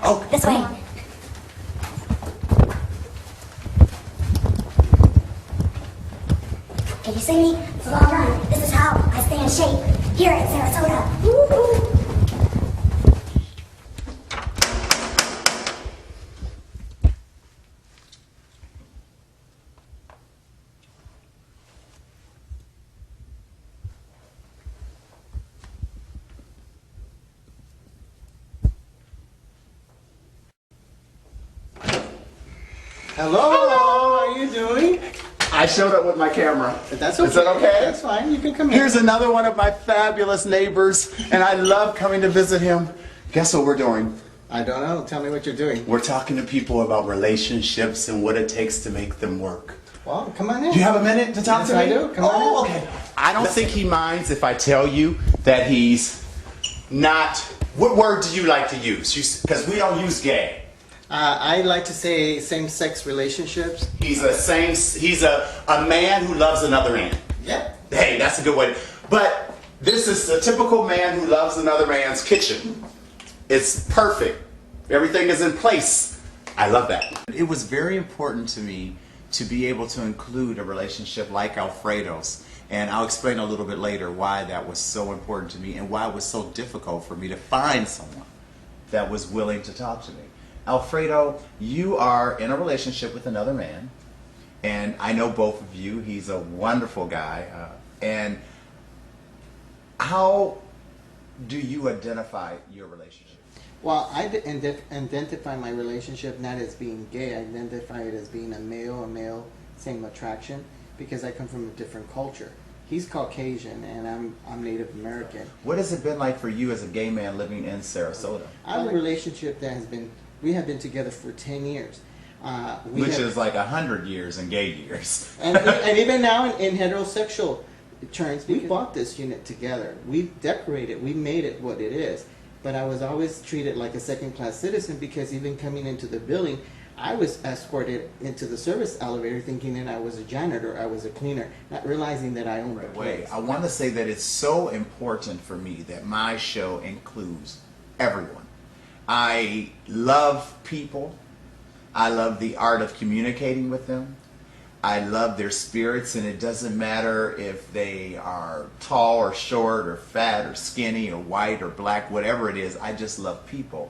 Oh, This way. Can you see me? It's a long run. This is how I stay in shape here in Sarasota. Woo-hoo. Hello, how are you doing? I showed up with my camera. That's okay. Is that okay? That's fine, you can come in. Here's another one of my fabulous neighbors, and I love coming to visit him. Guess what we're doing? I don't know, tell me what you're doing. We're talking to people about relationships and what it takes to make them work. Well, come on in. Do you have a minute to talk Yes, to me? I do. Come on in. Okay. I don't think he minds if I tell you that he's not. What word do you like to use? Because we don't use gay. I like to say same-sex relationships. He's a man who loves another man. Yep. Hey, that's a good way. But this is the typical man who loves another man's kitchen. It's perfect. Everything is in place. I love that. It was very important to me to be able to include a relationship like Alfredo's. And I'll explain a little bit later why that was so important to me and why it was so difficult for me to find someone that was willing to talk to me. Alfredo, you are in a relationship with another man, and I know both of you. He's a wonderful guy. And how do you identify your relationship? Well, I identify my relationship not as being gay. I identify it as being a male, same attraction, because I come from a different culture. He's Caucasian, and I'm Native American. What has it been like for you as a gay man living in Sarasota? I have a relationship that we have been together for 10 years. Which is like 100 years in gay years. and even now in heterosexual terms, we bought this unit together. We decorated, we made it what it is. But I was always treated like a second-class citizen because even coming into the building, I was escorted into the service elevator thinking that I was a janitor, I was a cleaner, not realizing that I owned the place. I want to say that it's so important for me that my show includes everyone. I love people. I love the art of communicating with them. I love their spirits, and it doesn't matter if they are tall or short or fat or skinny or white or black, whatever it is. I just love people.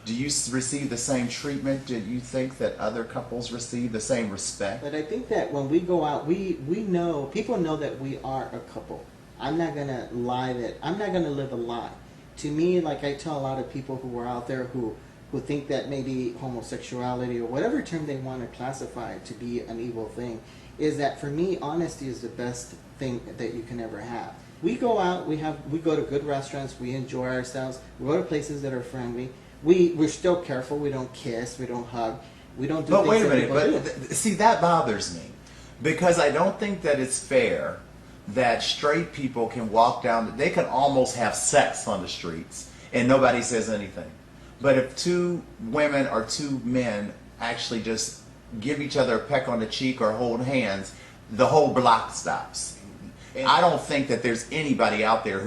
Do you receive the same treatment? Do you think that other couples receive the same respect? But I think that when we go out, we know, people know that we are a couple. I'm not going to lie that, I'm not going to live a lie. To me, like I tell a lot of people who are out there who think that maybe homosexuality or whatever term they want to classify it to be an evil thing, is that for me, honesty is the best thing that you can ever have. We go out, we go to good restaurants, we enjoy ourselves, we go to places that are friendly. We're still careful, we don't kiss, we don't hug, we don't do things that people do. But see, that bothers me because I don't think that it's fair that straight people can walk down, they can almost have sex on the streets and nobody says anything. But if two women or two men actually just give each other a peck on the cheek or hold hands, the whole block stops. And I don't think that there's anybody out there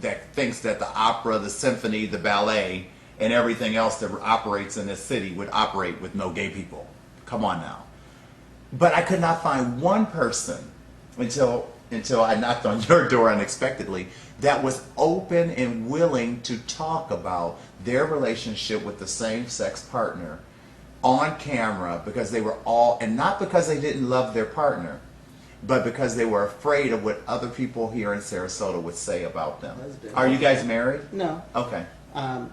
that thinks that the opera, the symphony, the ballet, and everything else that operates in this city would operate with no gay people. Come on now. But I could not find one person until I knocked on your door unexpectedly that was open and willing to talk about their relationship with the same-sex partner on camera, because they were all, and not because they didn't love their partner, but because they were afraid of what other people here in Sarasota would say about them. Are you guys married? No. Okay.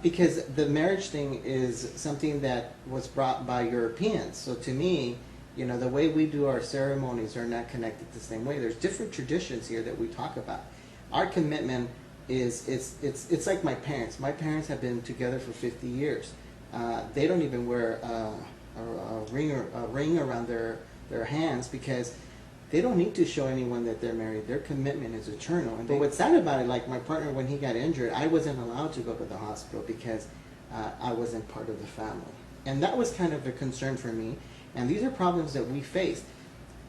Because the marriage thing is something that was brought by Europeans. So to me, you know, the way we do our ceremonies are not connected the same way. There's different traditions here that we talk about. Our commitment is, it's like my parents. My parents have been together for 50 years. They don't even wear a ring around their hands because they don't need to show anyone that they're married. Their commitment is eternal. But what's sad about it, like my partner, when he got injured, I wasn't allowed to go to the hospital because I wasn't part of the family. And that was kind of a concern for me. And these are problems that we face.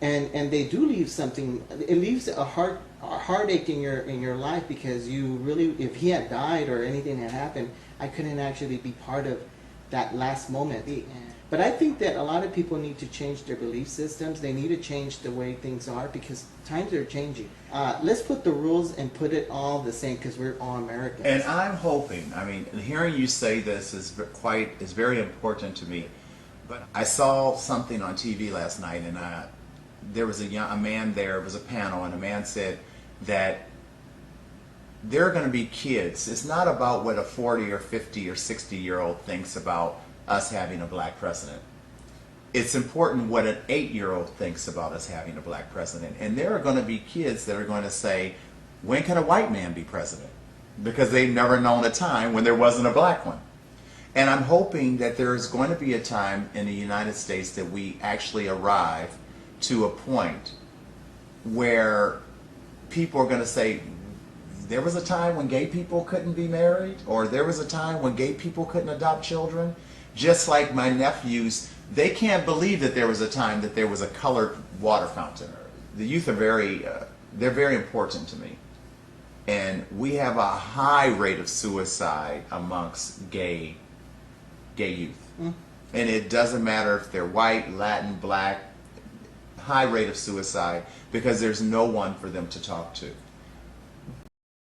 And they do leave something, it leaves a heartache in your life, because you really, if he had died or anything had happened, I couldn't actually be part of that last moment. But I think that a lot of people need to change their belief systems. They need to change the way things are because times are changing. Let's put the rules and put it all the same because we're all Americans. And I'm hoping, I mean, hearing you say this is very important to me. But I saw something on TV last night, and there was a man there. It was a panel, and a man said that there are going to be kids. It's not about what a 40 or 50 or 60-year-old thinks about us having a black president. It's important what an 8-year-old thinks about us having a black president. And there are going to be kids that are going to say, when can a white man be president? Because they've never known a time when there wasn't a black one. And I'm hoping that there's going to be a time in the United States that we actually arrive to a point where people are going to say, there was a time when gay people couldn't be married, or there was a time when gay people couldn't adopt children. Just like my nephews, they can't believe that there was a time that there was a colored water fountain. The youth are they're very important to me. And we have a high rate of suicide amongst gay youth. And it doesn't matter if they're white, Latin, black, high rate of suicide because there's no one for them to talk to.